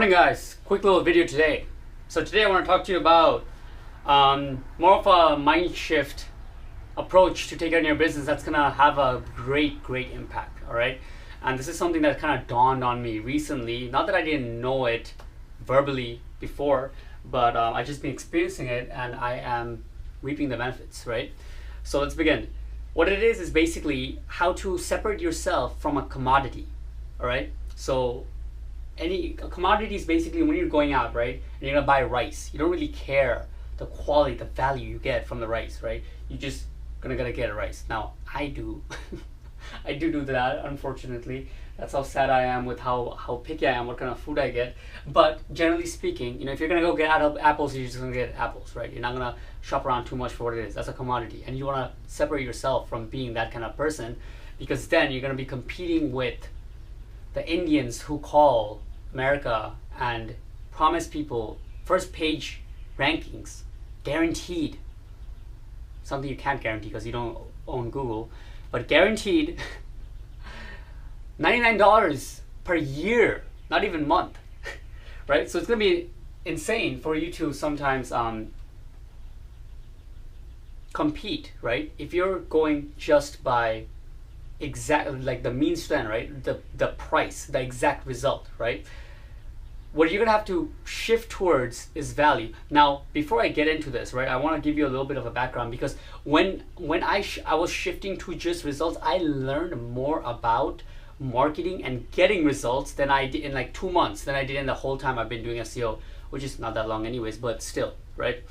Morning guys, quick little video today. So today I want to talk to you about more of a mind shift approach to take on your business that's going to have a great impact, all right? And this is something that kind of dawned on me recently. Not that I didn't know it verbally before, but I've just been experiencing it and I am reaping the benefits, right? So let's begin. What it is basically how to separate yourself from a commodity, all right? So any commodity is basically when you're going out, right, and you're gonna buy rice, you don't really care the quality, the value you get from the rice, right? You just gonna get a rice. Now I do I do that, unfortunately. That's how sad I am with how picky I am what kind of food I get. But generally speaking, you know, if you're gonna go get apples, you're just gonna get apples, right? You're not gonna shop around too much for what it is. That's a commodity, and you want to separate yourself from being that kind of person, because then you're gonna be competing with the Indians who call America and promise people first page rankings, guaranteed. Something you can't guarantee because you don't own Google, but guaranteed $99 per year, not even month, right? So it's gonna be insane for you to sometimes compete, right? If you're going just by exactly like the means to end, right? The price, the exact result, right? What you're gonna have to shift towards is value. Now, before I get into this, right, I want to give you a little bit of a background, because when I was shifting to just results, I learned more about marketing and getting results than I did in like 2 months than I did in the whole time I've been doing SEO, which is not that long anyways, but still, right?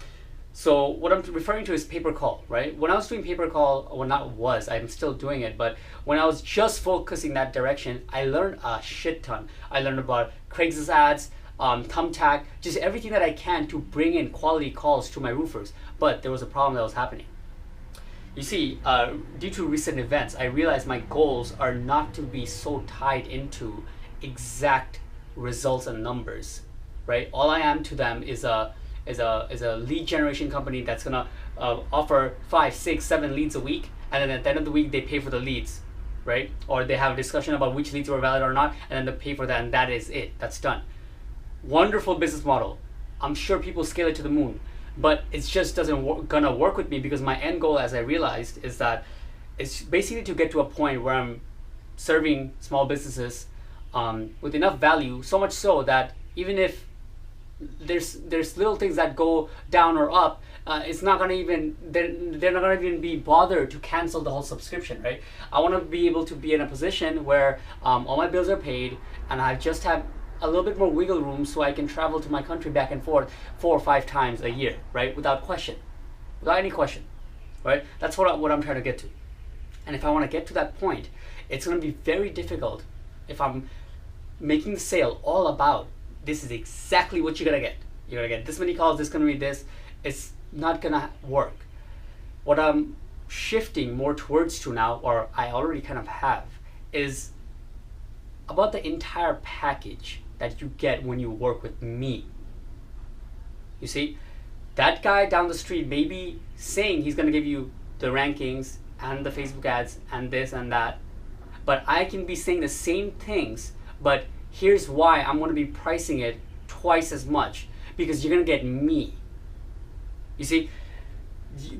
So what I'm referring to is pay-per-call, right? When I was doing pay-per-call, I'm still doing it, but when I was just focusing that direction, I learned a shit ton. I learned about Craigslist ads, Thumbtack, just everything that I can to bring in quality calls to my roofers. But there was a problem that was happening. You see, due to recent events, I realized my goals are not to be so tied into exact results and numbers, right? All I am to them is a lead generation company that's gonna offer 5, 6, 7 leads a week, and then at the end of the week they pay for the leads, right? Or they have a discussion about which leads were valid or not, and then they pay for that, and that is it. That's done. Wonderful business model. I'm sure people scale it to the moon, but it just gonna work with me, because my end goal, as I realized, is that it's basically to get to a point where I'm serving small businesses with enough value, so much so that even if there's little things that go down or up, it's not gonna even they're not gonna even be bothered to cancel the whole subscription, right? I want to be able to be in a position where all my bills are paid and I just have a little bit more wiggle room, so I can travel to my country back and forth 4 or 5 times a year, right? Without any question, right? That's what I'm trying to get to. And if I want to get to that point, it's going to be very difficult if I'm making the sale all about this is exactly what you're gonna get. You're gonna get this many calls, this is gonna be this. It's not gonna work. What I'm shifting more towards to now, or I already kind of have, is about the entire package that you get when you work with me. You see, that guy down the street may be saying he's gonna give you the rankings and the Facebook ads and this and that, but I can be saying the same things, but here's why I'm going to be pricing it twice as much, because you're going to get me. You see,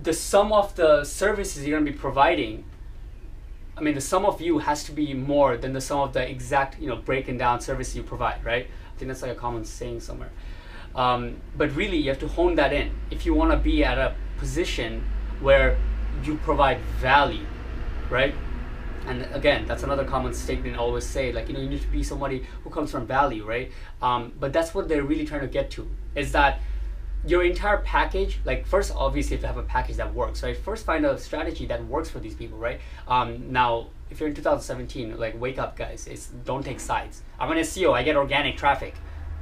the sum of the services you're going to be providing, I mean, the sum of you has to be more than the sum of the exact, you know, breaking down service you provide, right? I think that's like a common saying somewhere. But really, you have to hone that in if you want to be at a position where you provide value, right? And again, that's another common statement I always say, like, you know, you need to be somebody who comes from value, right? But that's what they're really trying to get to, is that your entire package, like, first, obviously, if you have a package that works, right? First, find a strategy that works for these people, right? Now, if you're in 2017, like, wake up, guys. Don't take sides. I'm an SEO. I get organic traffic.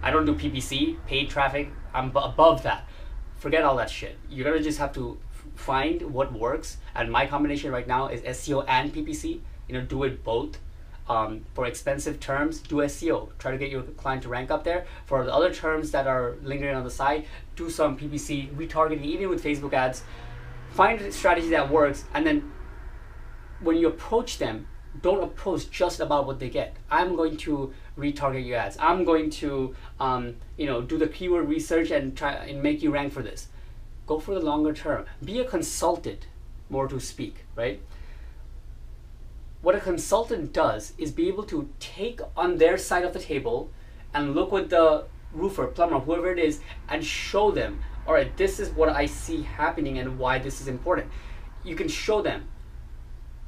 I don't do PPC, paid traffic. I'm above that. Forget all that shit. You're going to just have to find what works, and my combination right now is SEO and PPC. You know, do it both. For expensive terms, do SEO. Try to get your client to rank up there. For the other terms that are lingering on the side, do some PPC, retargeting, even with Facebook ads. Find a strategy that works, and then when you approach them, don't approach just about what they get. I'm going to retarget your ads. I'm going to do the keyword research and try and make you rank for this. Go for the longer term. Be a consultant, more to speak, right? What a consultant does is be able to take on their side of the table and look with the roofer, plumber, whoever it is, and show them, all right, this is what I see happening and why this is important. You can show them,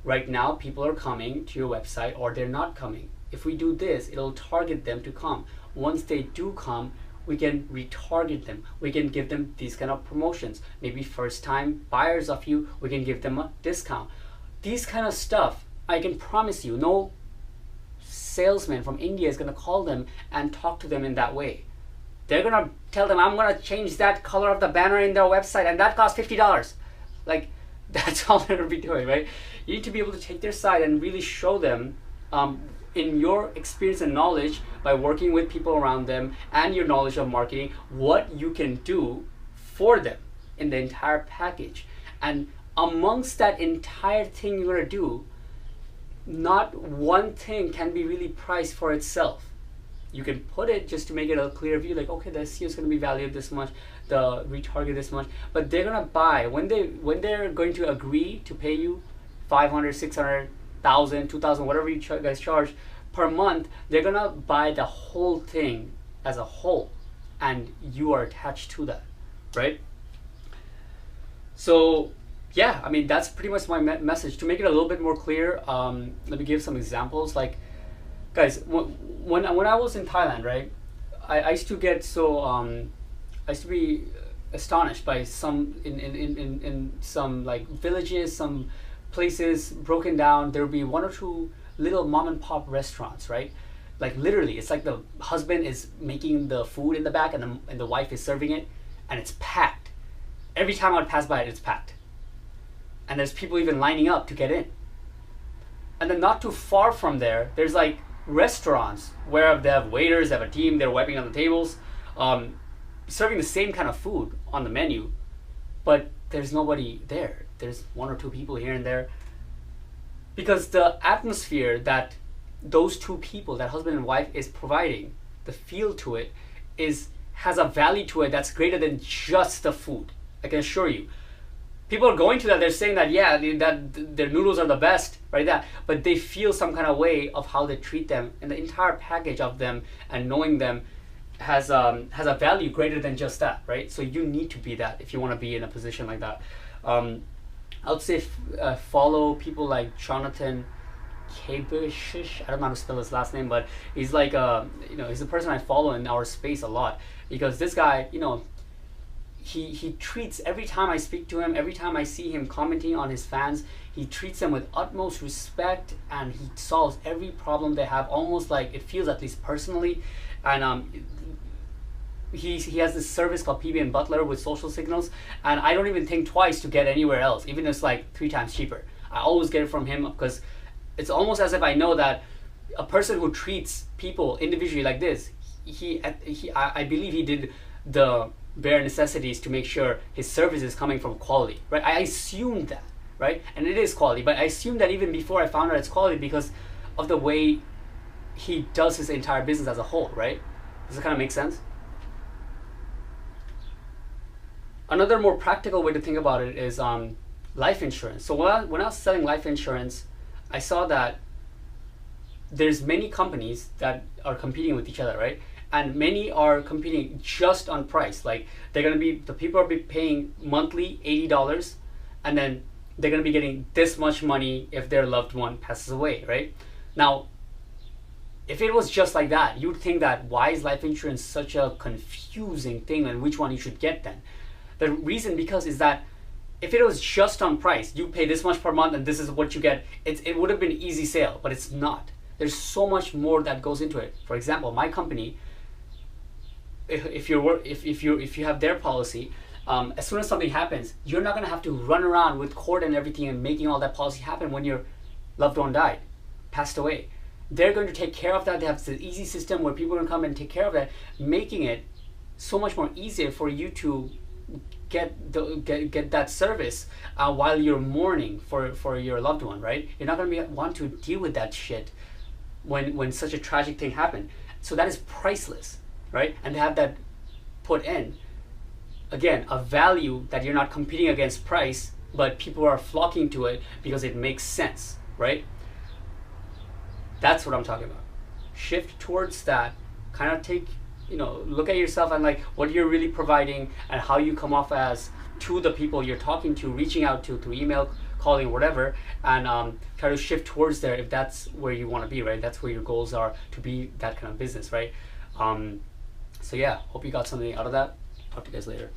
right now people are coming to your website or they're not coming. If we do this, it'll target them to come. Once they do come, we can retarget them. We can give them these kind of promotions. Maybe first time buyers of you, we can give them a discount. These kind of stuff, I can promise you, no salesman from India is gonna call them and talk to them in that way. They're gonna tell them, I'm gonna change that color of the banner in their website and that costs $50. Like, that's all they're gonna be doing, right? You need to be able to take their side and really show them in your experience and knowledge by working with people around them and your knowledge of marketing, what you can do for them in the entire package. And amongst that entire thing you're gonna do, not one thing can be really priced for itself. You can put it just to make it a clear view, like, okay, the SEO is going to be valued this much, the retarget this much, but they're going to buy when they're going to agree to pay you 500, 600, 1,000, 2,000, whatever you guys charge per month. They're going to buy the whole thing as a whole, and you are attached to that, right? So yeah, I mean, that's pretty much my message. To make it a little bit more clear, let me give some examples. Like, guys, when I was in Thailand, right, I used to get so I used to be astonished by some in some like villages, some places broken down. There would be one or two little mom and pop restaurants, right? Like literally, it's like the husband is making the food in the back, and the wife is serving it, and it's packed. Every time I would pass by it, it's packed. And there's people even lining up to get in. And then not too far from there, there's like restaurants where they have waiters, they have a team, they're wiping on the tables, serving the same kind of food on the menu, but there's nobody there. There's one or two people here and there. Because the atmosphere that those two people, that husband and wife, is providing, the feel to it has a value to it that's greater than just the food. I can assure you. People are going to that, they're saying that, yeah, that their noodles are the best, right? That, but they feel some kind of way of how they treat them, and the entire package of them and knowing them has a value greater than just that, right? So you need to be that if you want to be in a position like that. I would say follow people like Jonathan Kabush. I don't know how to spell his last name, but he's like he's a person I follow in our space a lot, because this guy, he treats, every time I speak to him, every time I see him commenting on his fans, he treats them with utmost respect, and he solves every problem they have, almost like it feels, at least personally. And he has this service called PB and Butler with social signals, and I don't even think twice to get anywhere else, even if it's like 3 times cheaper. I always get it from him, because it's almost as if I know that a person who treats people individually like this, I believe he did the bare necessities to make sure his service is coming from quality, right? I assumed that, right? And it is quality, but I assumed that even before I found out it's quality because of the way he does his entire business as a whole, right? Does it kind of make sense? Another more practical way to think about it is life insurance. So when I was selling life insurance, I saw that there's many companies that are competing with each other, right? And many are competing just on price. Like the people are paying monthly $80, and then they're gonna be getting this much money if their loved one passes away, right? Now, if it was just like that, you'd think that why is life insurance such a confusing thing, and which one you should get then? The reason is that if it was just on price, you pay this much per month and this is what you get, it would have been an easy sale, but it's not. There's so much more that goes into it. For example, my company, if you have their policy, as soon as something happens, you're not gonna have to run around with court and everything and making all that policy happen when your loved one died, passed away. They're going to take care of that. They have the easy system where people are gonna come and take care of that, making it so much more easier for you to get that service while you're mourning for your loved one, right? You're not gonna want to deal with that shit when such a tragic thing happened. So that is priceless, right? And to have that put in, again, a value that you're not competing against price, but people are flocking to it because it makes sense, right? That's what I'm talking about. Shift towards that. Kind of take, look at yourself and like what you're really providing and how you come off as to the people you're talking to, reaching out to through email, calling, whatever, and try to shift towards there if that's where you want to be, right? That's where your goals are, to be that kind of business, right? So yeah, hope you got something out of that. Talk to you guys later.